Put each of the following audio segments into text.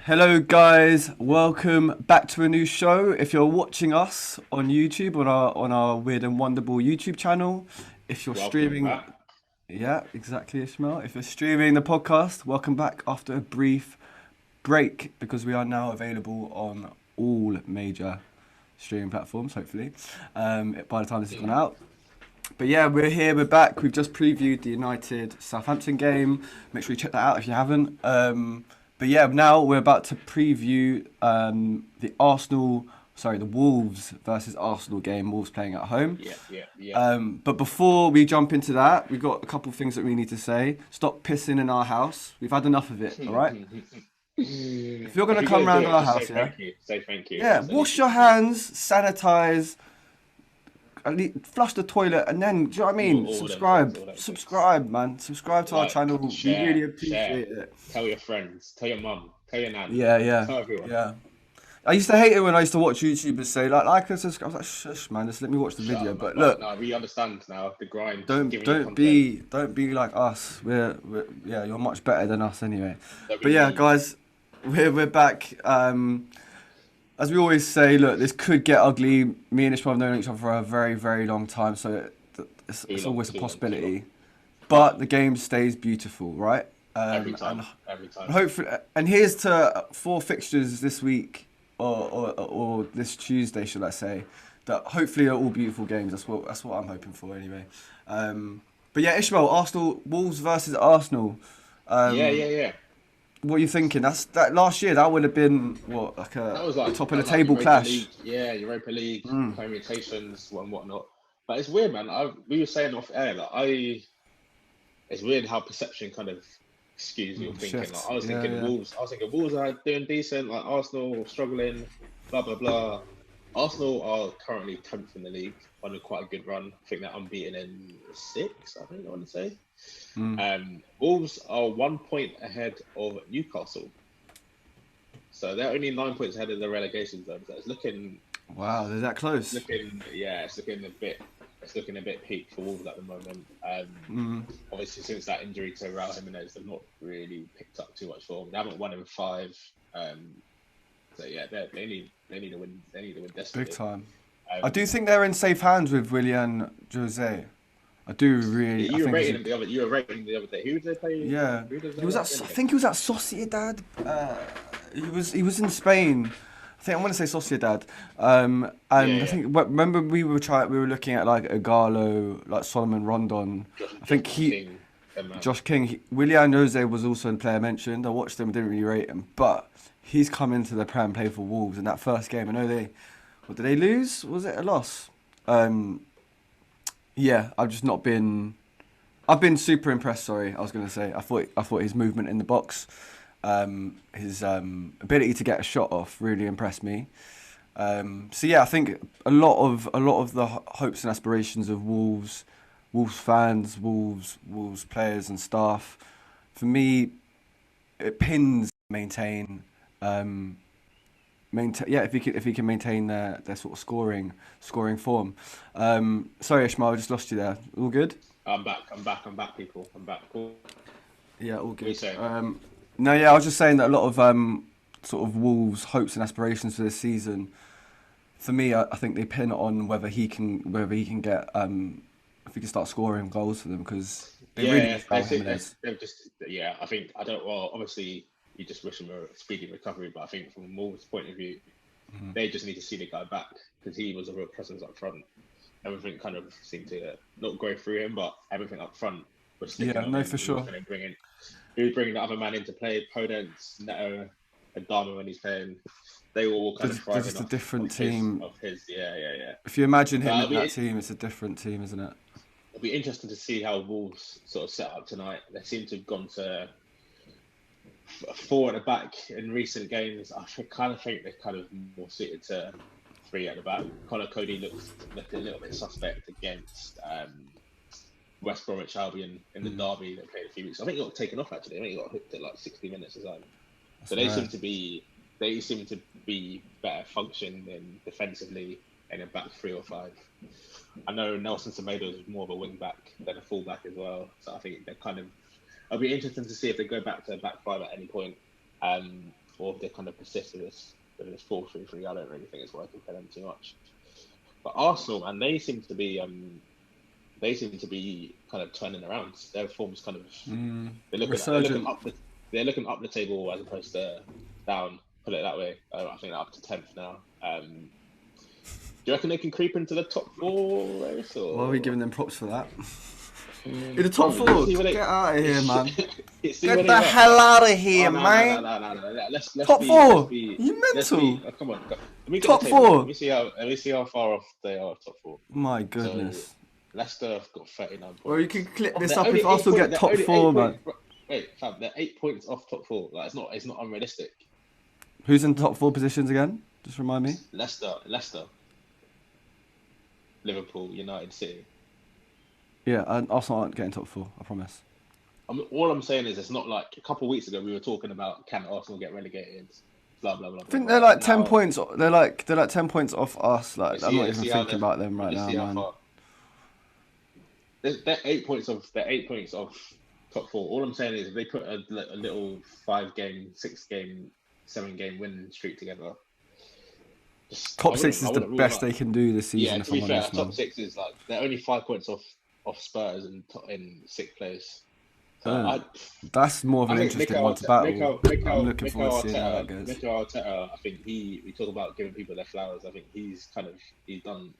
Hello guys, welcome back to a new show. If you're watching us on YouTube on our Weird and Wonderful YouTube channel, if you're Welcome streaming, back. yeah, exactly, Ishmael. If you're streaming the podcast, welcome back after a brief break because we are now available on all major streaming platforms. Hopefully, by the time this has gone Mm. out. But yeah, we're here, we're back. We've just previewed the United Southampton game. Make sure you check that out if you haven't. But yeah, now we're about to preview the Wolves versus Arsenal game. Wolves playing at home. Yeah. But before we jump into that, we've got a couple of things that we need to say. Stop pissing in our house. We've had enough of it, all right? If you're going If to you're come gonna do around it, our just say house, yeah? thank you. Say thank you. Yeah, That's the least wash you your can do. hands, sanitize, flush the toilet, and then do you know what I All, mean? all them things. All them things. Man. Subscribe to our Like, channel. We share, really share. appreciate it. Tell your friends. Tell your mum. Tell your nan. Yeah, yeah, Tell everyone. yeah. I used to hate it when I used to watch YouTubers say like and subscribe. I was like, shush, man, just let me watch the Shut video. up, man. But But look, no, we understand now the grind, don't giving you don't content. be don't be like us. We're yeah, you're much better than us anyway. Don't But be yeah, mean. guys, we're back. As we always say, look, this could get ugly. Me and Ishmael have known each other for a very, very long time, so Too it's long, always a too long, too long. possibility. But the game stays beautiful, right? Every And time. Every time. hopefully, and here's to four fixtures this week or this Tuesday, should I say? That hopefully are all beautiful games. That's what I'm hoping for anyway. But yeah, Ishmael, Arsenal Wolves versus Arsenal. Um, Yeah. what are you thinking? That last year that would have been what like That a was top like of that the was like table Europa clash. League, yeah, Europa League Mm, permutations and whatnot. But it's weird, man. We were saying off air, it's weird how perception kind of skews your thinking. Like shift. Yeah, yeah. I was thinking Wolves are doing decent, like Arsenal struggling, blah blah blah. Arsenal are currently 10th in the league on a quite a good run. I think they're unbeaten in six, I think I want to say. Mm. Wolves are 1 point ahead of Newcastle. So they're only 9 points ahead of the relegation zone. So Wow, they're that close. it's looking a bit peak for Wolves at the moment. Mm. Obviously since that injury to Raul Jimenez, they've not really picked up too much form. They haven't won in five. Um, so yeah, they need to win. They need to win Big desperately. time. I do Um, think they're in safe hands with Willian Jose. I do yeah, really. I you were think he's rating a him the other. You were rating him the other day. Who did they play? yeah. Who did He they was play at. I again? think he was at Sociedad. He was in Spain. I think I want to say Sociedad. Yeah, And I yeah. think remember we were looking at like Igalo, like Solomon Rondon. I Josh think King, them man. Josh King, Willian Jose was also a player mentioned. I watched him, didn't really rate him, but he's come into the Prem and played for Wolves in that first game. I know what did they lose? Was it a loss? Um, yeah, I've been super impressed. Sorry, I was going to say. I thought his movement in the box, his ability to get a shot off, really impressed me. So yeah, I think a lot of the hopes and aspirations of Wolves fans, Wolves players and staff, for me, it pins um, maintain. Yeah, if he can maintain their sort of scoring form. Sorry, Ishmael, I just lost you there. All good? I'm back, people. I'm back. Cool. Yeah, all What are you good. saying? No, yeah, I was just saying that a lot of sort of Wolves' hopes and aspirations for this season. For me, I think they pin on whether he can get if he can start scoring goals for them because they really Yeah, miss Raul Jimenez. they've just yeah. I think I don't. Well, obviously you just wish him a speedy recovery, but I think from Wolves' point of view, they just need to see the guy back because he was a real presence up front. Everything kind of seemed to not go through him, but everything up front was sticking Yeah, on no, him. for sure. He was bringing the other man into play. Podence, Neto, and Dama when he's playing. They were all kind of They're thriving just a off different team. yeah. If you imagine him But in that team, it's a different team, isn't it? it'll be interesting to see how Wolves sort of set up tonight. They seem to have gone to four at the back in recent games. Kind of think they're kind of more suited to three at the back. Connor Cody looked a little bit suspect against West Bromwich Albion in the Mm, derby they played a few weeks. I think he got taken off actually. I think he got hooked at like 60 minutes or something. So that's right. they seem to be better functioning defensively in a back three or five. I know Nelson Semedo is more of a wing back than a full back as well. So I think they're kind of. It'll be interesting to see if they go back to a back five at any point. Um, or if they kind of persist with this 4-3-3, I don't really think it's working for them too much. But Arsenal, and they seem to be kind of turning around. Their form's kind of they're looking up the table as opposed to down. Put it that way. I think they're up to 10th now. Do you reckon they can creep into the top 4 race? Or? Why are we giving them props for that? In the top 4, get out of here, man. Get the hell out of here, man. No. Top 4? You mental? Come on. Top 4. Let me see how far off they are. Top 4. My goodness. So, Leicester have got 39 points. Well, you can clip this up if Arsenal get top 4, man. Wait, fam, they're 8 points off top 4. Like, it's not unrealistic. Who's in the top 4 positions again? Just remind me. Leicester, Liverpool, United, City. Yeah, and Arsenal aren't getting top 4. I promise. All I'm saying is, it's not like a couple of weeks ago we were talking about can Arsenal get relegated. Blah blah blah. I think they're like 10 points. They're like 10 points off us. Like I'm not even thinking about them right now, man. They're 8 points off. They're 8 points off top 4. All I'm saying is, if they put a little 5-game, 6-game, 7-game winning streak together. Top 6 is the best they can do this season. Yeah, to be fair, top 6 is like they're only 5 points off Spurs in 6th place. So that's more of an interesting one to battle. I'm looking forward to seeing how that goes. Mikel Arteta, I think we talk about giving people their flowers. I think he's done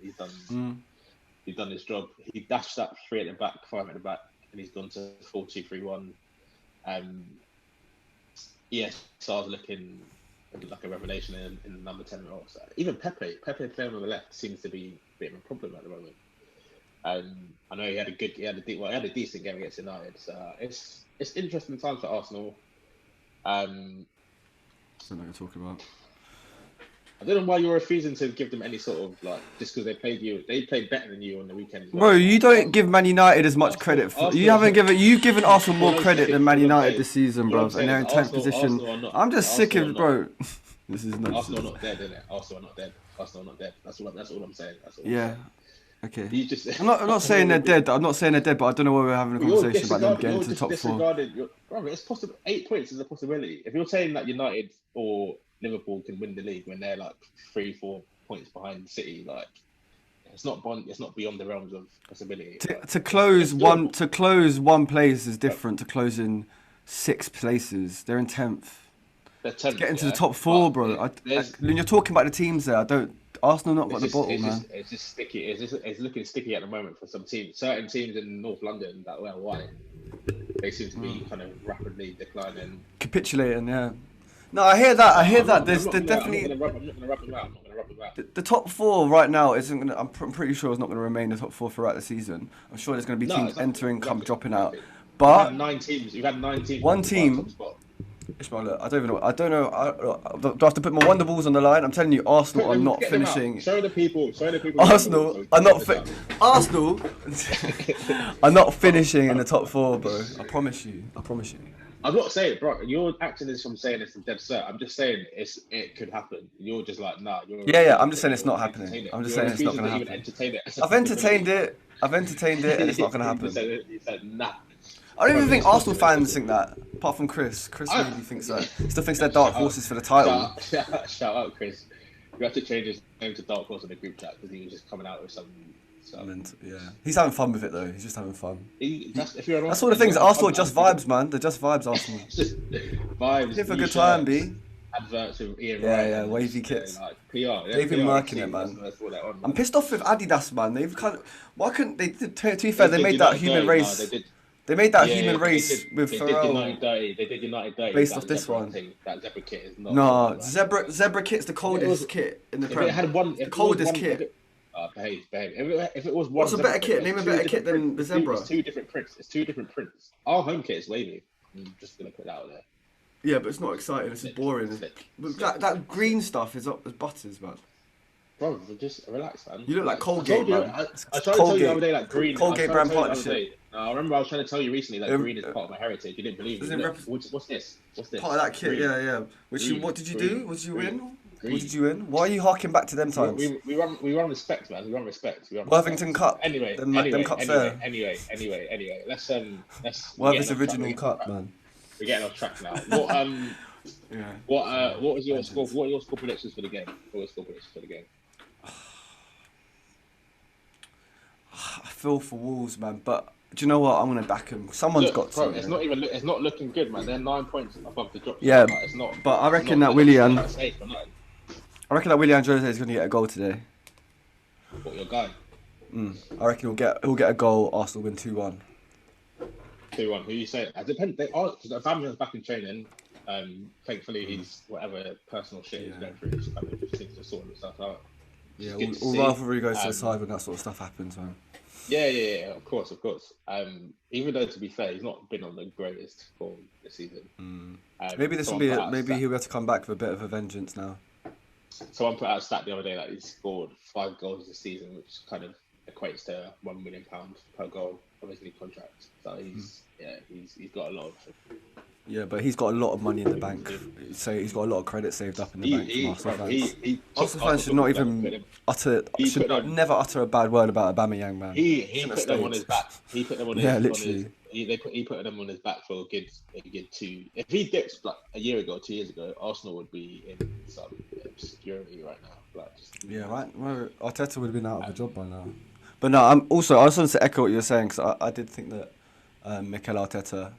his job. He dashed that 3 at the back, 5 at the back, and he's gone to 4-2-3-1. Sar's looking like a revelation in the number 10 role. So even Pepe playing on the left seems to be a bit of a problem at the moment. I know he had a decent game against United. So it's interesting times for Arsenal. Something I can talk about. I don't know why you're refusing to give them any sort of like just because they played better than you on the weekend. Bro, you don't give Man United as much credit for. You've given Arsenal more credit than Man United this season, bro, and they're in 10th position. I'm just sick of bro. This is nuts. Arsenal are not dead, innit? Arsenal are not dead. That's all I'm saying. Yeah. Okay. I'm not saying they're dead. I'm not saying they're dead, but I don't know why we're having a conversation about them getting to the top 4. Bro, it's possible. 8 points is a possibility. If you're saying that United or Liverpool can win the league when they're like 3-4 points behind City, like it's not beyond the realms of possibility. To close one place is different to closing 6 places. They're in 10th. They're 10th. Get into the top 4, bro. When you're talking about the teams there, Arsenal not got the bottle, man. It's just sticky. It's looking sticky at the moment for some teams. Certain teams in North London that were white, they seem to be kind of rapidly declining. Capitulating, yeah. No, I hear that. There's definitely. I'm not gonna rub them out. The top 4 right now isn't gonna. I'm pretty sure it's not gonna remain the top 4 throughout the seaan. I'm sure there's gonna be teams entering, dropping out. But you've had 9 teams. One team. Ishmael, look, I don't know. Do I have to put my wonder balls on the line? I'm telling you, Arsenal are not finishing. Show the people. Arsenal are not. Arsenal are not finishing in the top 4, bro. I promise you. I'm not saying, bro. You're acting as if I'm saying it's a dead cert. I'm just saying it could happen. You're just like, nah. Yeah. I'm just saying it's not happening. I'm just saying it's not going to happen. I've entertained it, and it's not going to happen. You said nah. I don't even think Arsenal fans think that, apart from Chris. Chris maybe thinks that. Still thinks they're dark horses for the title. Shout out, Chris. You have to change his name to Dark Horse in the group chat because he was just coming out with some. Yeah, he's having fun with it though. He's just having fun. That's all the things. Arsenal are just vibes, man. They're just vibes, Arsenal. It's just vibes. Here for a good time, B. Adverts with Ian Wright. Yeah, wavy kits. Like PR. They've been working it, man. I'm pissed off with Adidas, man. They've why couldn't they? To be fair, they made that human race. They made that human race with Pharrell. They did United Dirty. Based off this one. That Zebra kit is not. No, Zebra kit's the coldest kit in the Prem. The coldest kit. Behave. If it was one. What's a better kit? Name a better kit than the Zebra. It's 2 different prints. Our home kit is wavy. I'm just gonna put that out there. Yeah, but it's not exciting. It's just boring. That green stuff is up as butters, man. Bro, just relax, man. You look like Colgate, man. I tried to tell you the other day, like green. Colgate brand partnership. I remember I was trying to tell you recently that green is part of my heritage. You didn't believe me. What's this? Part of that kit, green. Yeah. What did you do? What did you win? Green. What did you win? Why are you harking back to them times? We run respect, man. We run respect. Worthington Cup. Anyway, them cups there. Anyway. Let's Worthington's original cup, man. We're getting off track now. Yeah. What was your score? Vengeance. What are your score predictions for the game? What were your score predictions for the game? I feel for Wolves, man, but do you know what? I'm gonna back him. Someone's got Look, to, bro, you it's know. not even. It's not looking good, man. They're 9 points above the drop zone. Yeah, Like, it's not. but I It's reckon not. that They're not saying Willian, that safe or nothing. Jose is gonna get a goal today. What your guy? I reckon he'll get a goal. Arsenal win 2-1. 2-1. Who you say? It depends. They are because Aubameyang's back in training. Thankfully, he's whatever personal shit he's Yeah. going through. Just kind of just seems to sort himself out. Yeah, Good to all see. rivalry goes to the side when that sort of stuff happens, man. Yeah. Of course. Even though to be fair, he's not been on the greatest form this season. Maybe this will Someone be put it. out a Maybe stat- he'll be able to come back with a bit of a vengeance now. Someone put out a stat the other day that he scored 5 goals this season, which kind of equates to £1 million per goal of his new contract. So he's got a lot of. Yeah, but he's got a lot of money in the bank. So he's got a lot of credit saved up in the bank from Arsenal fans. Arsenal fans should not even never utter a bad word about Aubameyang, man. He put them on his back. He put them on his. Yeah, literally. He put them on his back for a good 2. If he dips like a year ago, 2 years ago, Arsenal would be in some obscurity right now. Like, Yeah, right. Well, Arteta would have been out of a job by now. But no, I just wanted to echo what you were saying because I did think that Mikel Arteta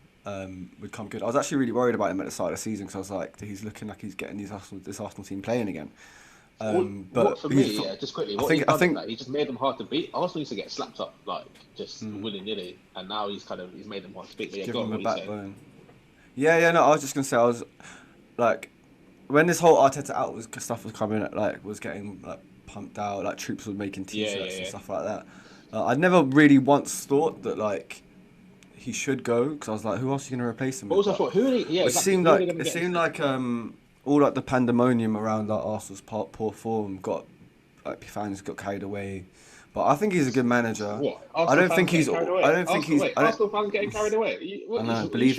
would come good. I was actually really worried about him at the start of the season because I was like, he's looking like he's getting this Arsenal team playing again. But for me, just quickly, I think he just made them hard to beat. Arsenal used to get slapped up like just willy nilly, and now he's made them hard to beat. Give them a backbone. Yeah. No, I was just gonna say I was like when this whole Arteta out stuff was coming, like was getting like pumped out, like troops were making T-shirts and stuff like that. I never really once thought that like he should go because I was like, who else are you gonna replace him with? Also, thought, who are they, yeah, it seemed like all like the pandemonium around like Arsenal's poor form got like fans got carried away. But I think he's a good manager. What? I don't think he's. Arsenal fans getting carried away. I know. Believe.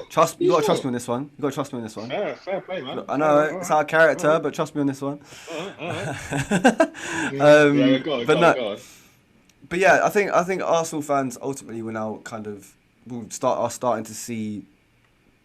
Trust. You gotta trust me on this one. You gotta trust me on this one. Fair play, man. I know it's our character, but trust me on this one. Go on. But yeah, I think Arsenal fans ultimately are starting to see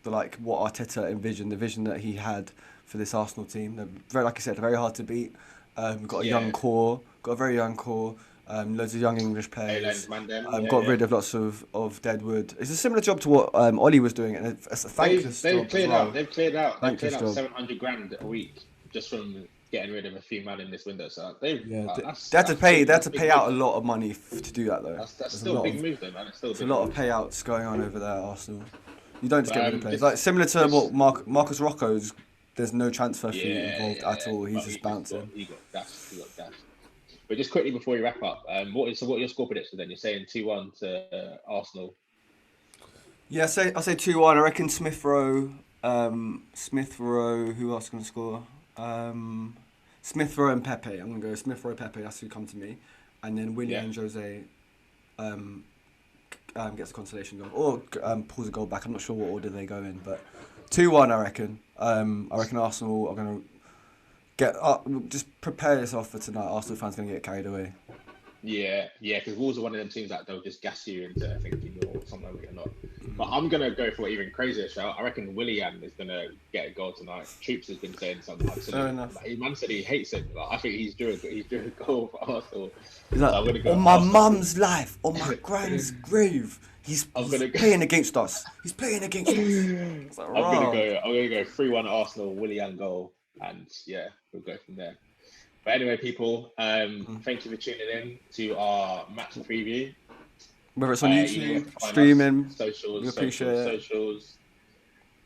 the like what Arteta envisioned, the vision that he had for this Arsenal team. They're very, like I said, very hard to beat. We've got a very young core, loads of young English players. Got rid of lots of deadwood. It's a similar job to what Ollie was doing, and it's a thankless job. They've cleared out 700 grand a week just from getting rid of a few men in this window. So they had to pay out a lot of money to do that though. That's still a big move though, man. It's a lot of payouts going on over there at Arsenal. You don't just get rid of players. Like similar to what Marcus Rocco's. There's no transfer fee involved at all. He's just bouncing. He got dashed. But just quickly before we wrap up, what are your score predictions then? You're saying 2-1 to Arsenal. Yeah, I'll say 2-1. I reckon Smith Rowe. Who else going to score? Smith Rowe and Pepe. I'm going to go Smith Rowe, Pepe. That's who come to me. And then Willian and Jose gets a consolation goal or pulls a goal back. I'm not sure what order they go in, but 2-1. I reckon. I reckon Arsenal are going to get up. Just prepare yourself for tonight. Arsenal fans going to get carried away. Yeah, because Wolves are one of them teams that they'll just gas you into thinking you're somewhere where you're not. But I'm going to go for an even crazier shout. I reckon Willian is going to get a goal tonight. Troops has been saying something. Fair enough. Man said he hates it. But I think he's due a goal for Arsenal. He's like, on my mum's life, on my grand's grave. He's playing against us. He's playing against us. Like, I'm gonna go 3-1 Arsenal, Willian goal, and we'll go from there. But anyway, people, thank you for tuning in to our match preview. Whether it's on YouTube, streaming, socials, we appreciate it. Socials.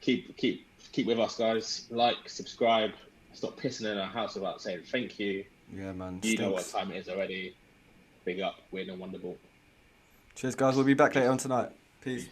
Keep with us, guys. Like, subscribe. Stop pissing in our house about saying thank you. Yeah, man. You know what time it is already. Big up, we're no wonderful. Cheers, guys. We'll be back later on tonight. Peace.